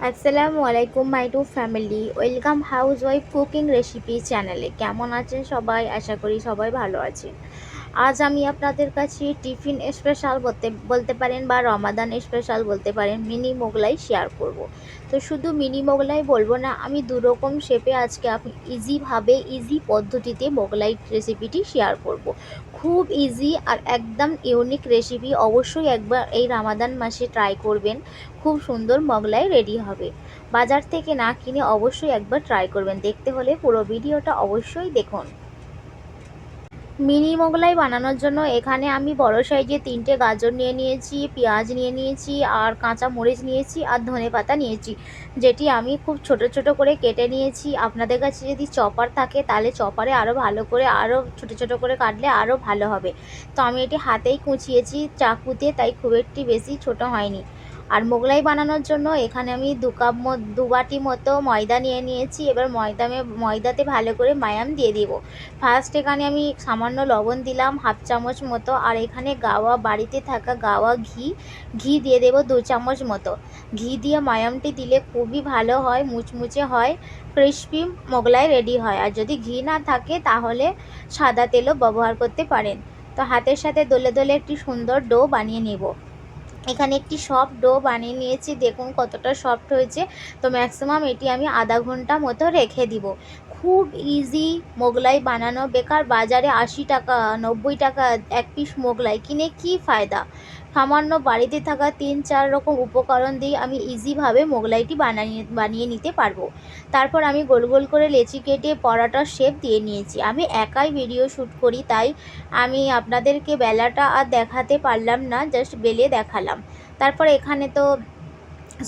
আসসালামু আলাইকুম my to family, welcome house wife cooking recipe চ্যানেলে। কেমন আছেন সবাই? আশা করি সবাই ভালো আছেন। আজ আমি আপনাদের কাছে টিফিন স্পেশাল বলতে বলতে পারেন বা রমাদান স্পেশাল বলতে পারেন, মিনি মোগলাই শেয়ার করব। তো শুধু মিনি মোগলাই বলবো না, আমি দুরকম শেপে আজকে আপনি ইজি পদ্ধতিতে মোগলাই রেসিপিটি শেয়ার করব। খুব ইজি আর একদম ইউনিক রেসিপি, অবশ্যই একবার এই রমাদান মাসে ট্রাই করবেন। খুব সুন্দর মোগলাই রেডি হবে। বাজার থেকে না কিনে অবশ্যই একবার ট্রাই করবেন। দেখতে হলে পুরো ভিডিওটা অবশ্যই দেখুন। মিনি মোগলাই বানানোর জন্য এখানে আমি বড় সাইজে 3টে গাজর নিয়ে নিয়েছি, পেঁয়াজ নিয়ে নিয়েছি, আর কাঁচা মরিচ নিয়েছি, আর ধনেপাতা নিয়েছি, যেটি আমি খুব ছোট ছোট করে কেটে নিয়েছি। আপনাদের কাছে যদি চপার থাকে তাহলে চপারে আরও ভালো করে আরও ছোট ছোট করে কাটলে আরও ভালো হবে। তো আমি এটি হাতেই কুচিয়েছি চাকুতে, তাই খুব একটি বেশি ছোট হয়নি। আর মোগলাই বানানোর জন্য এখানে আমি 2 বাটি মতো ময়দা নিয়ে নিয়েছি। এবার ময়দাতে ভালো করে মায়াম দিয়ে দিব। ফার্স্ট এখানে আমি সামান্য লবণ দিলাম 1/2 চামচ মতো, আর এখানে বাড়িতে থাকা গাওয়া ঘি দিয়ে দেব 2 চামচ মতো। ঘি দিয়ে মায়ামটি দিলে খুবই ভালো হয়, মুচমুচে হয়, ক্রিস্পি মোগলাই রেডি হয়। আর যদি ঘি না থাকে তাহলে সাদা তেলও ব্যবহার করতে পারেন। তো হাতের সাথে দলে দলে একটি সুন্দর ডো বানিয়ে নেব। এখানে একটি সফট ডো বানিয়ে নিয়েছি, দেখুন কতটা সফট হয়েছে। তো ম্যাক্সিমাম এটি আমি আধা ঘন্টা মতো রেখে দিব। খুব ইজি মোগলাই বানানো। বেকার বাজারে 80 টাকা 90 টাকা এক পিস মোগলাই কিনে কি ফায়দা। সামান্য বাড়িতে থাকা 3-4 রকম উপকরণ দিয়ে আমি ইজিভাবে মোগলাইটি বানিয়ে নিতে পারবো। তারপর আমি গোল গোল করে লেচি কেটে পরাটার শেপ দিয়ে নিয়েছি। আমি একাই ভিডিও শ্যুট করি, তাই আমি আপনাদেরকে বেলাটা আর দেখাতে পারলাম না, জাস্ট বেলে দেখালাম। তারপর এখানে তো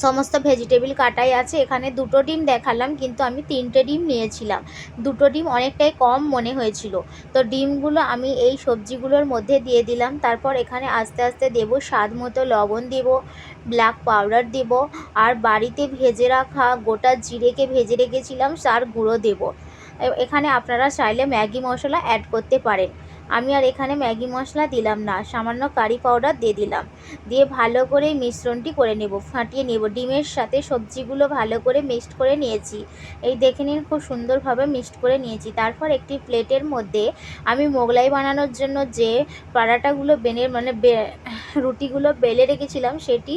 সমস্ত ভেজিটেবল কাটাই আছে। এখানে 2টো ডিম দেখালাম, কিন্তু আমি 3টে ডিম নিয়েছিলাম। 2টো ডিম অনেকটাই কম মনে হয়েছিল। তো ডিমগুলো আমি এই সবজিগুলোর মধ্যে দিয়ে দিলাম। তারপর এখানে আস্তে আস্তে দেব স্বাদ মতো লবণ, দেব ব্ল্যাক পাউডার, দেব আর বাড়িতে ভেজে রাখা গোটা জিরেকে ভেজে রেখেছিলাম তার গুঁড়ো দেব। এখানে আপনারা চাইলে ম্যাগি মশলা অ্যাড করতে পারেন। আমি আর এখানে ম্যাগি মশলা দিলাম না, সামান্য কারি পাউডার দিয়ে দিলাম। দিয়ে ভালো করে মিশ্রণটি করে নেব, ফাটিয়ে নেব। ডিমের সাথে সবজিগুলো ভালো করে মিক্সড করে নিয়েছি। এই দেখে নিন, খুব সুন্দরভাবে মিক্সড করে নিয়েছি। তারপর একটি প্লেটের মধ্যে আমি মোগলাই বানানোর জন্য যে পরাটাগুলো রুটিগুলো বেলে রেখেছিলাম, সেটি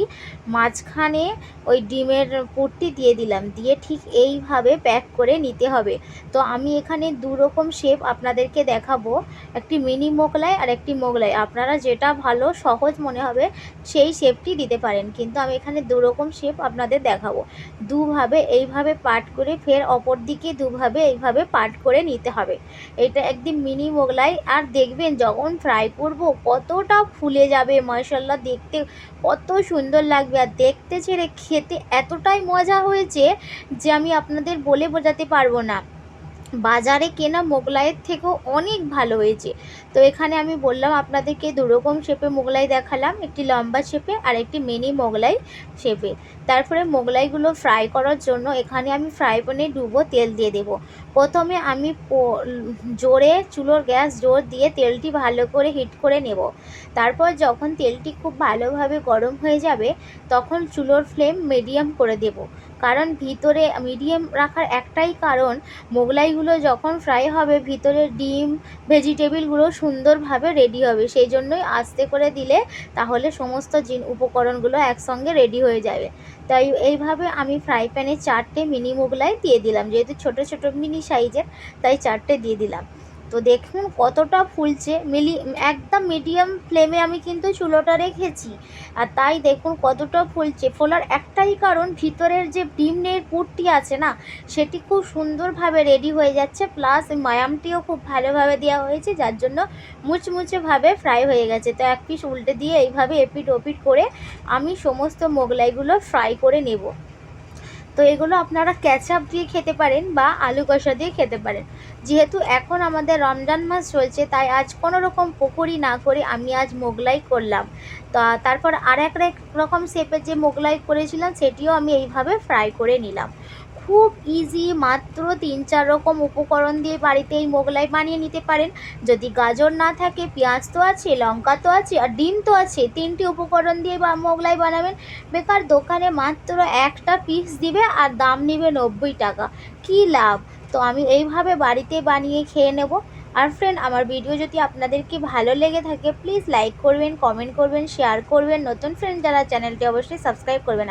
মাঝখানে ওই ডিমের পুরটি দিয়ে দিলাম। দিয়ে ঠিক এইভাবে প্যাক করে নিতে হবে। তো আমি এখানে 2 রকম শেপ আপনাদেরকে দেখাবো, একটি মিনি মোগলাই আর একটি মোগলাই। আপনারা যেটা ভালো সহজ মনে হবে সেই শেপটি দিতে পারেন, কিন্তু আমি এখানে 2 রকম শেপ আপনাদের দেখাবো। দুভাবে এইভাবে পাট করে ফের অপর দিকে দুভাবে এইভাবে পাট করে নিতে হবে। এটা একদম মিনি মোগলাই। আর দেখবেন যখন ফ্রাই করব কতটা ফুলে যাবে, মাশাআল্লাহ দেখতে কত সুন্দর লাগবে। আর দেখতে ছেড়ে খেতে এতটাই মজা হয়েছে যে আমি আপনাদের বলে বোঝাতে পারবো না। বাজারে কেনা মোগলাইয়ের থেকেও অনেক ভালো হয়েছে। তো এখানে আমি বললাম আপনাদেরকে 2 রকম শেপে মোগলাই দেখালাম, একটি লম্বা শেপে আর একটি মিনি মোগলাই শেপে। তারপরে মোগলাইগুলো ফ্রাই করার জন্য এখানে আমি ফ্রাই প্যানে ডুবো তেল দিয়ে দেব। প্রথমে আমি চুলোর গ্যাস জোর দিয়ে তেলটি ভালো করে হিট করে নেব। তারপর যখন তেলটি খুব ভালোভাবে গরম হয়ে যাবে, তখন চুলোর ফ্লেম মিডিয়াম করে দেব। কারণ ভিতরে মিডিয়াম রাখার একটাই কারণ, মোগলাইগুলো যখন ফ্রাই হবে ভিতরে ডিম ভেজিটেবলগুলো সুন্দরভাবে রেডি হবে। সেই জন্যই আস্তে করে দিলে তাহলে সমস্ত উপকরণগুলো একসঙ্গে রেডি হয়ে যাবে। তাই এইভাবে আমি ফ্রাই প্যানে 4টে মিনি মোগলাই দিয়ে দিলাম, যেহেতু ছোট ছোট মিনি সাইজের, তাই 4টে দিয়ে দিলাম। তো দেখুন কতটা ফুলছে। একদম মিডিয়াম ফ্লেমে আমি কিন্তু চুলোটা রেখেছি। আর তাই দেখুন কতটা ফুলছে। ফোলার একটাই কারণ, ভিতরের যে ডিমের পুরটি আছে না, সেটি খুব সুন্দরভাবে রেডি হয়ে যাচ্ছে, প্লাস মায়ামটিও খুব ভালোভাবে দেওয়া হয়েছে, যার জন্য মুচমুচেভাবে ফ্রাই হয়ে গেছে। তো এক পিস উল্টে দিয়ে এইভাবে এপিট ওপিট করে আমি সমস্ত মোগলাইগুলো ফ্রাই করে নেব। তো এগুলো আপনারা ক্যাচআপ দিয়ে খেতে পারেন বা আলু কষা দিয়ে খেতে পারেন। যেহেতু এখন আমাদের রমজান মাস চলছে, তাই আজ কোনো রকম পকোড়ি না করে আমি আজ মোগলাই করলাম। তারপর আর এক রকম শেপের যে মোগলাই করেছিলাম সেটিও আমি এইভাবে ফ্রাই করে নিলাম। খুব ইজি, মাত্র ৩-৪ রকম উপকরণ দিয়ে বাড়িতে এই মোগলাই বানিয়ে নিতে পারেন। যদি গাজর না থাকে, পেঁয়াজ তো আছে, লঙ্কা তো আছে আর ডিম তো আছে, ৩টি উপকরণ দিয়ে মোগলাই বানাবেন। বেকার দোকানে মাত্র একটা পিস দিবে আর দাম নেবে ৯০ টাকা। কী লাভ! তো আমি এইভাবে বাড়িতে বানিয়ে খেয়ে নেব। আর ফ্রেন্ড, আমার ভিডিও যদি আপনাদেরকে ভালো লেগে থাকে প্লিজ লাইক করবেন, কমেন্ট করবেন, শেয়ার করবেন। নতুন ফ্রেন্ড যারা, চ্যানেলটি অবশ্যই সাবস্ক্রাইব করবেন।